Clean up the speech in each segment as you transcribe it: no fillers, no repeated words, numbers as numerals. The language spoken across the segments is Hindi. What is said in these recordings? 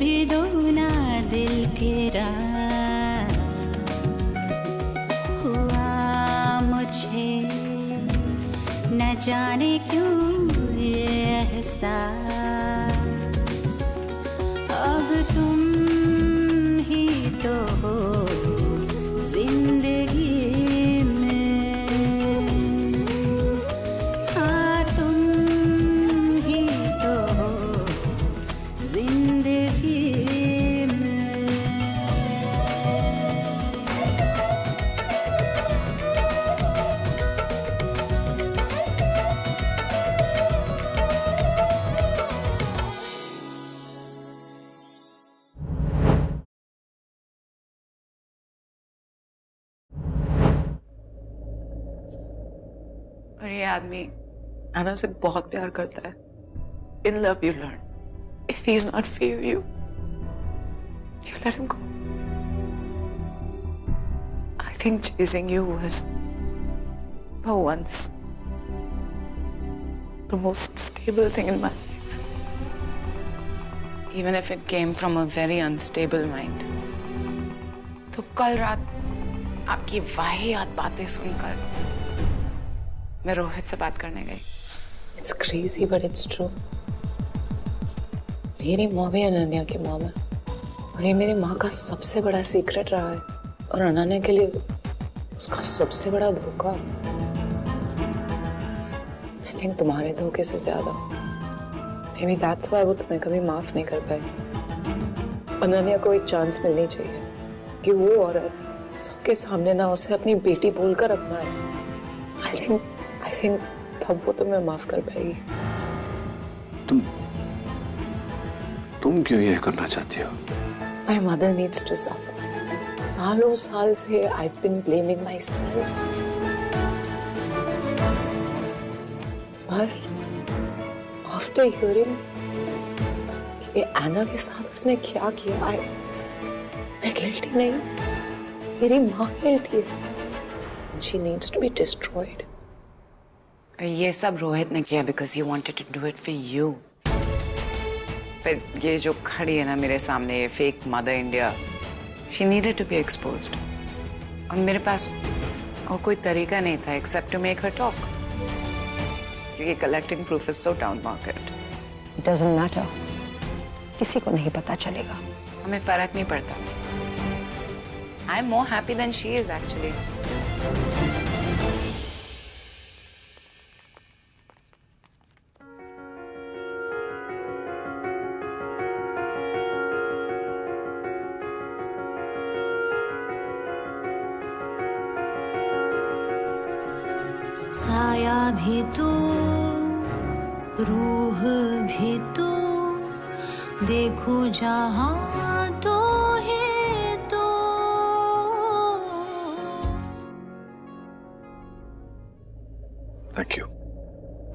भी दो ना दिल के राज। हुआ मुझे न जाने क्यों ये एहसास, अब तुम ही तो हो जिंदगी में। हाँ तुम ही तो हो जिंदगी में। और ये आदमी आना से बहुत प्यार करता है। In love you learn. If he's not for you, you let him go. I think chasing you was for once the most stable thing in my life. Even if it came from a very unstable mind. तो कल रात आपकी वाहियात बातें सुनकर मैं रोहित से बात करने गई। It's crazy but it's true. मेरी मॉम ही अनन्या की मॉम है और ये मेरी माँ का सबसे बड़ा सीक्रेट रहा है और अनन्या के लिए उसका सबसे बड़ा धोखा। I think तुम्हारे धोखे से ज्यादा। Maybe that's why वो तुम्हें कभी माफ नहीं कर पाई। अनन्या को एक चांस मिलनी चाहिए कि वो औरत सबके सामने ना उसे अपनी बेटी बोलकर अपनाए। I think तब वो तुम्हें माफ कर पाएगी। तुम क्यों ये करना चाहती हो? My mother needs to suffer. सालों साल से I've been blaming myself. पर after hearing कि एना के साथ उसने क्या किया, मैं guilty नहीं, मेरी माँ guilty है. And she needs to be destroyed. ये सब रोहित ने किया because he wanted to do it for you. पर ये जो खड़ी है ना मेरे सामने ये fake mother India, she needed to be exposed. और मेरे पास और कोई तरीका नहीं था except to make her talk. क्योंकि collecting proof is so down market. It doesn't matter. किसी को नहीं पता चलेगा. हमें फर्क नहीं पड़ता. I'm more happy than she is actually. साया भी तू, रूह भी तू, देखो जहां तो है तो। Thank you.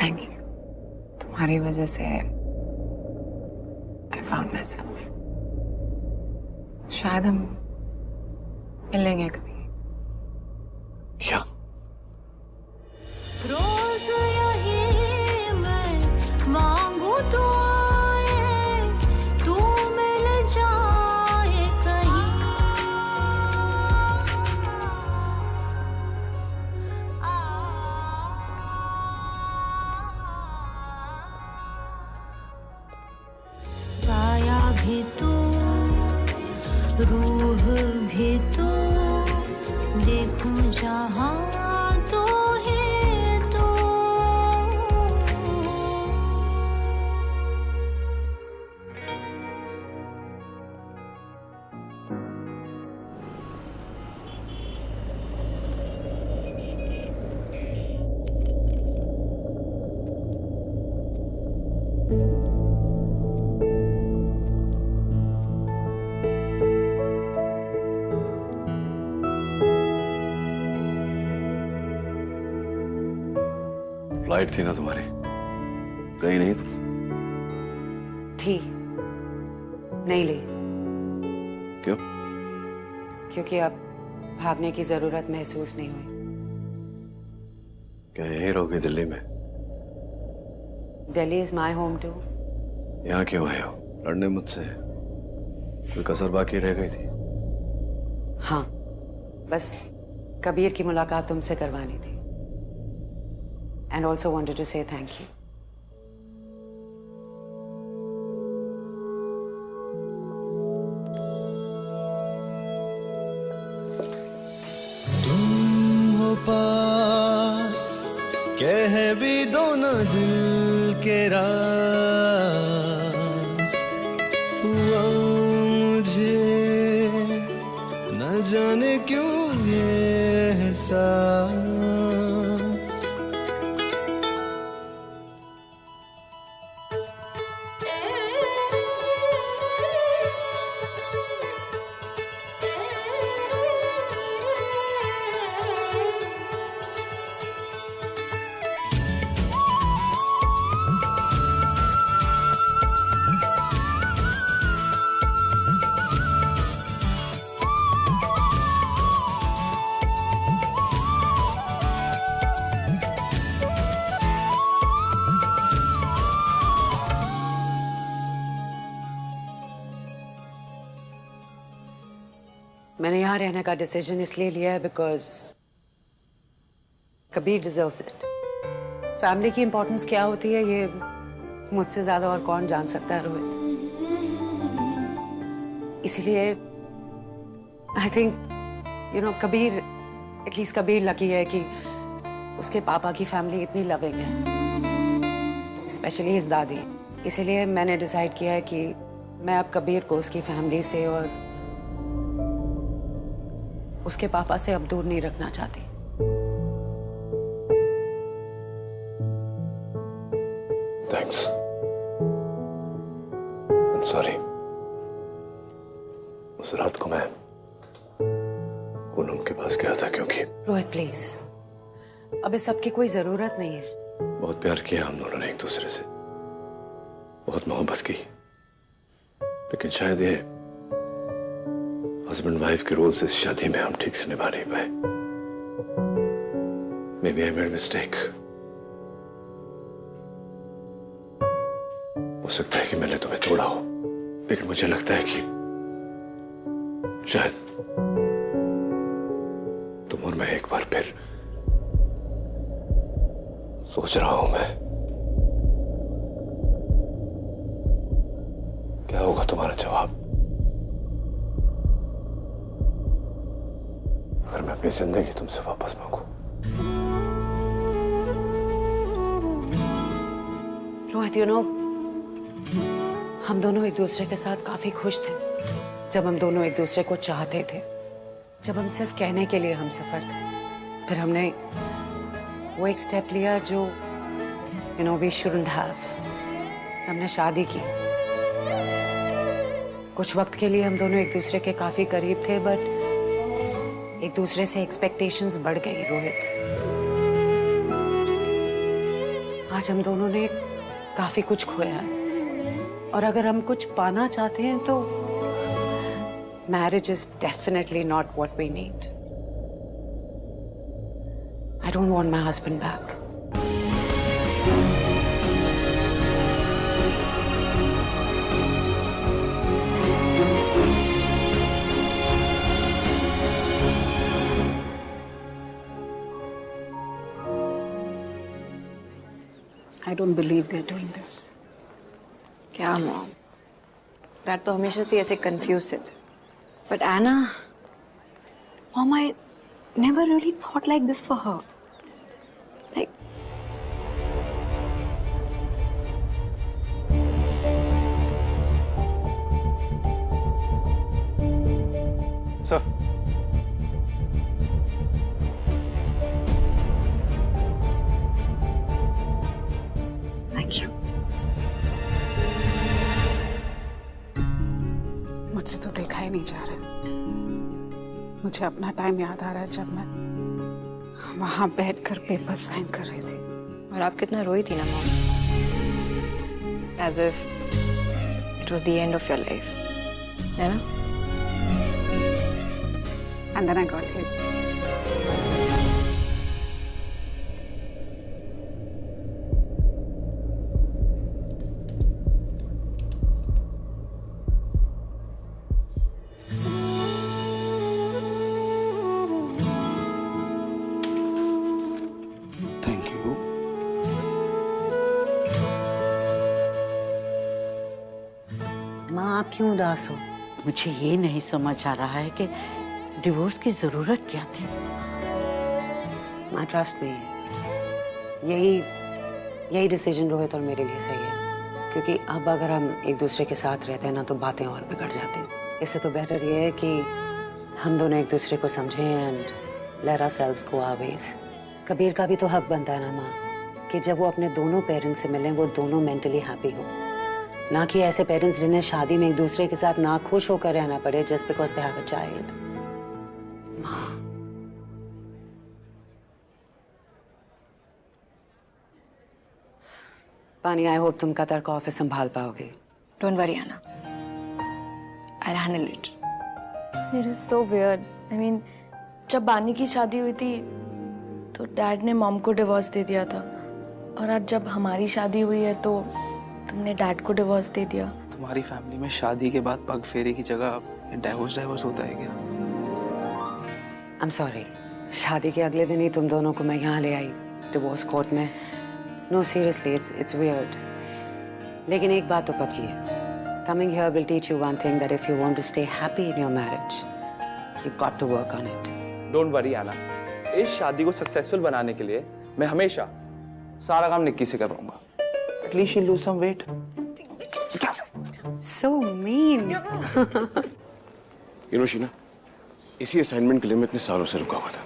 Thank you. तुम्हारी वजह से I found myself. शायद हम मिलेंगे कभी। क्या? रोज यही मैं मांगू दुआएं, तू मिल जाए कहीं। साया भी तू, रूह भी तू, देखूं जहां तो है तो। फ्लाइट थी ना तुम्हारी, गई नहीं तुम? थी, नहीं ली। क्यों? क्योंकि अब भागने की जरूरत महसूस नहीं हुई। क्या यहीं रहोगी दिल्ली में? Delhi is my home too. यहाँ क्यों आए हो? लड़ने मुझसे? कोई कसर बाकी रह गई थी? हाँ, बस कबीर की मुलाकात तुमसे करवानी थी। एंड ऑल्सो वांटेड टू से थैंक यू। तुम हो पास, कह भी दो ना दिल के राज, हुआ मुझे न जाने क्यों ये एहसास। मैंने यहाँ रहने का डिसीजन इसलिए लिया है because Kabir deserves it. Family की इंपॉर्टेंस क्या होती है ये मुझसे ज्यादा और कौन जान सकता है रोहित। इसलिए I think you know Kabir, at least Kabir lucky है कि उसके पापा की फैमिली इतनी लविंग है, स्पेशली हिज दादी। इसलिए मैंने डिसाइड किया है कि मैं अब कबीर को उसकी फैमिली से और उसके पापा से अब दूर नहीं रखना चाहती। थैंक्स। सॉरी। उस रात को मैं पूनम के पास गया था क्योंकि रोहित प्लीज, अब इस सब की कोई जरूरत नहीं है। बहुत प्यार किया हम दोनों ने एक दूसरे से, बहुत मोहब्बत की, लेकिन शायद ये हस्बैंड वाइफ के रोल्स इस शादी में हम ठीक से निभा नहीं पाए। May be I made mistake. हो सकता है कि मैंने तुम्हें तोड़ा हो, लेकिन मुझे लगता है कि शायद तुम और मैं एक बार फिर सोच रहा हूं मैं, क्या होगा तुम्हारा जवाब अगर मैं अपनी जिंदगी तुमसे वापस मांगू? रोहित, यू नो हम दोनों एक दूसरे के साथ काफी खुश थे जब हम दोनों एक दूसरे को चाहते थे, जब हम सिर्फ कहने के लिए हम सफर थे। फिर हमने वो एक स्टेप लिया जो you know we shouldn't have. हमने शादी की। कुछ वक्त के लिए हम दोनों एक दूसरे के काफी करीब थे, बट एक दूसरे से एक्सपेक्टेशंस बढ़ गई रोहित। आज हम दोनों ने काफी कुछ खोया है, और अगर हम कुछ पाना चाहते हैं तो marriage is definitely not what we need. I don't want my husband back. I don't believe they're doing this. क्या मॉम, डैड तो हमेशा से ऐसे कंफ्यूज थे। But Anna, mom, I never really thought like this for her. Like sir, thank you. मुझसे तो देखा ही नहीं जा रहा। मुझे अपना टाइम याद आ रहा है जब मैं वहां बैठकर पेपर साइन कर रही थी। और आप कितना रोई थी ना mom, as if it was the end of your life, है ना? And then I got hit. क्यों उदास हो? मुझे ये नहीं समझ आ रहा है कि डिवोर्स की जरूरत क्या थी। माँ ट्रस्ट में यही डिसीजन रोहित और मेरे लिए सही है, क्योंकि अब अगर हम एक दूसरे के साथ रहते हैं ना तो बातें और बिगड़ जाती हैं। इससे तो बेटर ये है कि हम दोनों एक दूसरे को समझें and let ourselves go our ways. Kabir का भी तो हक बनता है ना माँ कि जब वो अपने दोनों पेरेंट्स से मिलें वो दोनों मेंटली हैप्पी हो, ना कि ऐसे पेरेंट्स जिन्हें शादी में एक दूसरे के साथ ना खुश होकर रहना पड़े just because they have a child. पानी, आई होप तुम कतर का ऑफिस संभाल पाओगे। Don't worry, Anna. I'll handle it. It is so weird. I mean, जब बानी की शादी हुई थी तो डैड ने मॉम को डिवोर्स दे दिया था, और आज जब हमारी शादी हुई है तो तुमने डैड को डिवोर्स दे दिया। तुम्हारी फैमिली में शादी के बाद पग फेरे की जगह डाइवोर्स होता है क्या? I'm sorry. शादी के अगले दिन ही तुम दोनों को मैं यहाँ ले आई डिवोर्स कोर्ट में। No, seriously, it's weird. लेकिन एक बात तो पक्की है, coming here will teach you one thing, that if you want to stay happy in your marriage, you got to work on it. Don't worry, Anna. इस शादी को सक्सेसफुल बनाने के लिए मैं हमेशा सारा काम निक्की से करवाऊंगा। At least she'll lose some weight. So mean. You know, Sheena, इसी असाइनमेंट के लिए मैं इतने सालों से रुका हुआ था।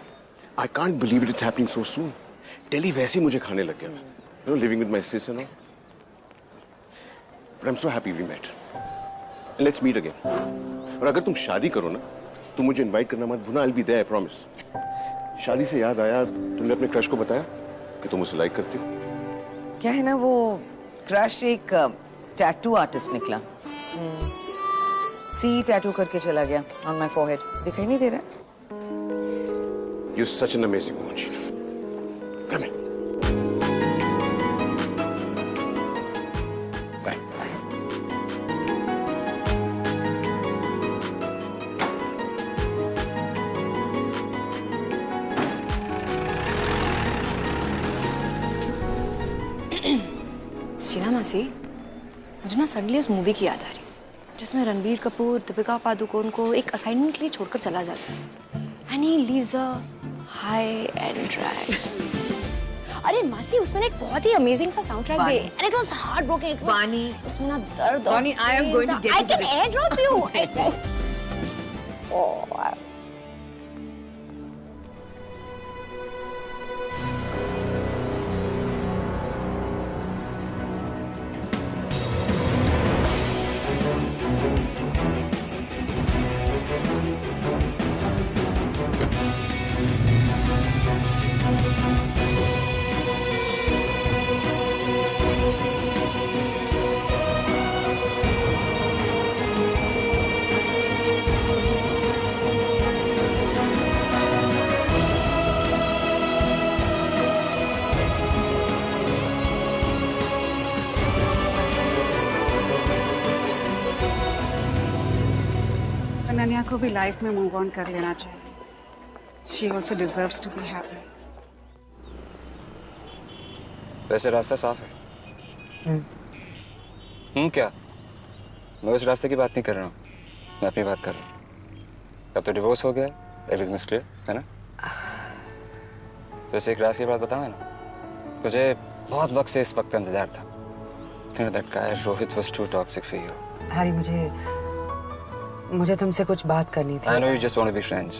I can't believe it, it's happening so soon. Delhi वैसे ही मुझे खाने लग गया था। You know, living with my sis and all. But I'm so happy we met. And let's meet again. और अगर तुम शादी करो ना, तो मुझे इनवाइट करना मत भूलना। I'll be there, I promise. शादी से याद आया, तुमने अपने क्रश को बताया कि तुम उसे लाइक करती हो? क्या है ना, वो क्रश एक टैटू आर्टिस्ट निकला। सी टैटू करके चला गया ऑन माय फोरहेड। दिखाई नहीं दे रहा? You're such an amazing woman, Sheena. Come in. Bye. Sheena मासी, मुझे ना सडनली उस मूवी की याद आ रही जिसमें रणबीर कपूर दीपिका पादुकोण को एक असाइनमेंट के लिए छोड़कर चला जाता है and he leaves a high and dry. अरे मासी, उसमें एक बहुत ही अमेजिंग सा साउंड ट्रैक भी है and it was heart broken. वानी, उसमें ना दर्द और वानी, I am going to get I into can this. airdrop you. Ananya को भी लाइफ में मूव ऑन कर लेना चाहिए। She also deserves to be happy. वैसे रास्ता साफ है। क्या? मैं उस रास्ते की बात नहीं कर रहा हूँ, मैं अपनी बात कर रहा हूँ। अब तो डिवोर्स हो गया, एवरीथिंग इज क्लियर, है ना? वैसे एक राज की बात बताऊँ ना, मुझे बहुत वक्त से इस वक्त का इंतजार था। You know that guy Rohit was too toxic for you. Harry, मुझे तुमसे कुछ बात करनी थी। I know you just want to be friends.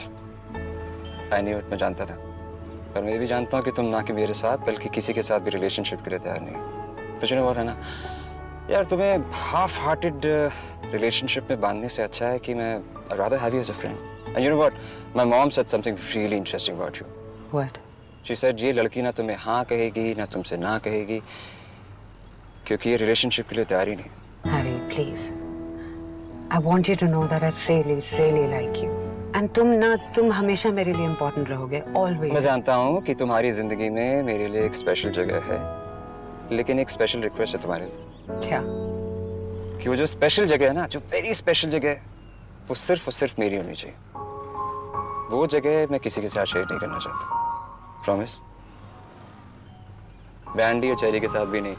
I knew it, मैं जानता था। पर मैं भी जानता हूँ कि तुम ना कि मेरे साथ बल्कि किसी के साथ भी रिलेशनशिप के लिए तैयार नहीं हो। तो you know what, है ना यार, तुम्हें हाफ हार्टेड रिलेशनशिप में बांधने से अच्छा है कि मैं rather have you as a friend. And you know what, my mom said something really interesting about you. What? She said ये लड़की ना तुम्हें हाँ कहेगी ना तुमसे ना कहेगी, क्योंकि ये रिलेशनशिप के लिए तैयार ही नहीं। Harry, please, I want you to know that I really, really like you. And तुम हमेशा मेरे लिए important रहोगे, always. मैं जानता हूँ कि तुम्हारी जिंदगी में मेरे लिए एक स्पेशल जगह है, लेकिन एक स्पेशल रिक्वेस्ट है तुम्हारे लिए। क्या? कि वो जो स्पेशल जगह है ना, जो वेरी स्पेशल जगह है, वो सिर्फ और सिर्फ मेरी होनी चाहिए। वो जगह मैं किसी के साथ शेयर नहीं करना चाहता। प्रॉमिस? बैंडी और चेरी के साथ भी नहीं।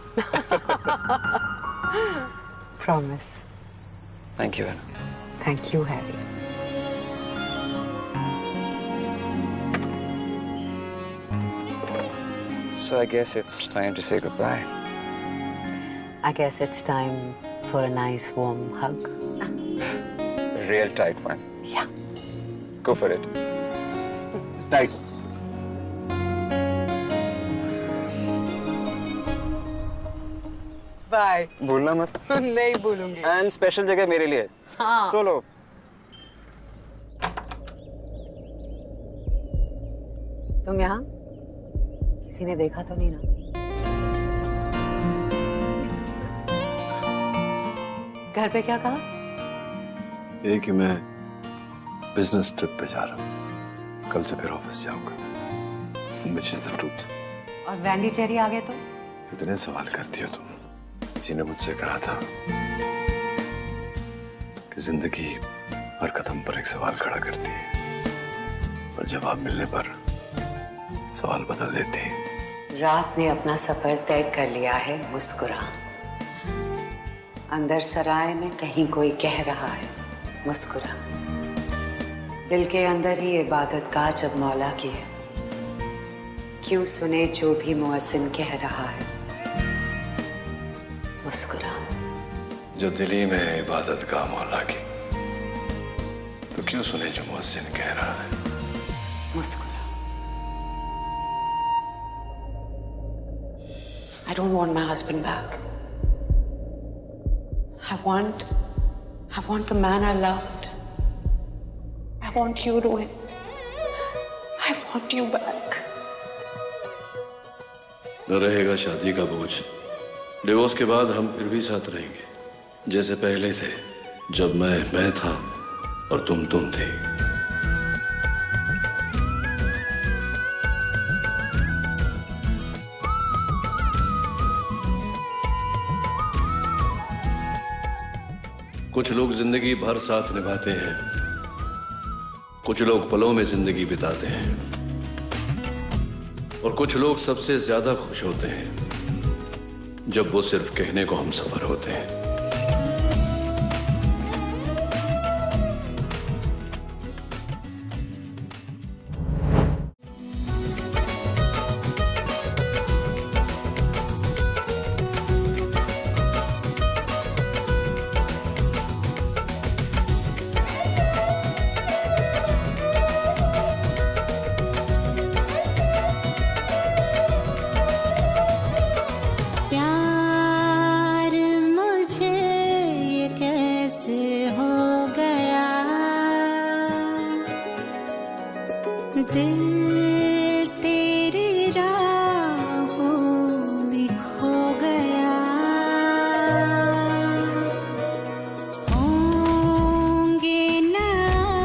Promise. Thank you Anna. Thank you Harry. So I guess it's time to say goodbye. I guess it's time for a nice warm hug. A real tight one. Yeah. Go for it. Tight. Bye. भूलना मत। नहीं भूलूंगी। एंड स्पेशल जगह मेरे लिए। हाँ। सोलो। तुम यहाँ? किसी ने देखा तो नहीं ना? घर पे क्या कहा? ये कि मैं बिजनेस ट्रिप पे जा रहा हूँ, कल से फिर ऑफिस जाऊंगा। Which is the truth. और वैंडी चेरी आ गए तो? इतने सवाल करती हो तुम। किसी ने मुझसे कहा था कि जिंदगी हर कदम पर एक सवाल खड़ा करती है और जवाब मिलने पर सवाल बदल देते हैं। रात ने अपना सफर तय कर लिया है, मुस्कुरा। अंदर सराय में कहीं कोई कह रहा है, मुस्कुरा। दिल के अंदर ही इबादत का जब मौला की है, क्यों सुने जो भी मुअज्जिन कह रहा है, मुस्कुरा। जो दिल ही में इबादत का मौला की, तो क्यों सुने जो मुअज्जिन कह रहा है, मुस्कुरा। I don't want my husband back. I want the man I loved. I want you, Rohit. I want you back. न रहेगा शादी का बोझ। डिवोर्स के बाद हम फिर भी साथ रहेंगे, जैसे पहले थे, जब मैं था और तुम थे। कुछ लोग जिंदगी भर साथ निभाते हैं, कुछ लोग पलों में जिंदगी बिताते हैं, और कुछ लोग सबसे ज्यादा खुश होते हैं जब वो सिर्फ कहने को हम सफर होते हैं। दिल तेरी राहों में खो गया, होंगे न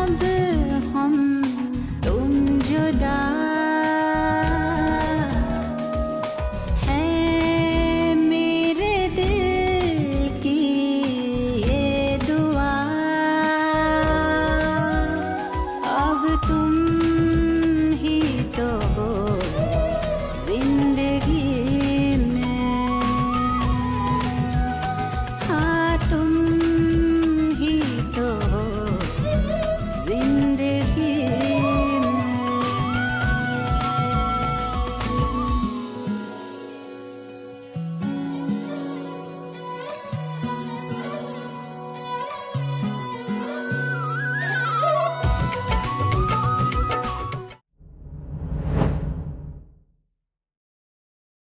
अब हम तुम जुदा।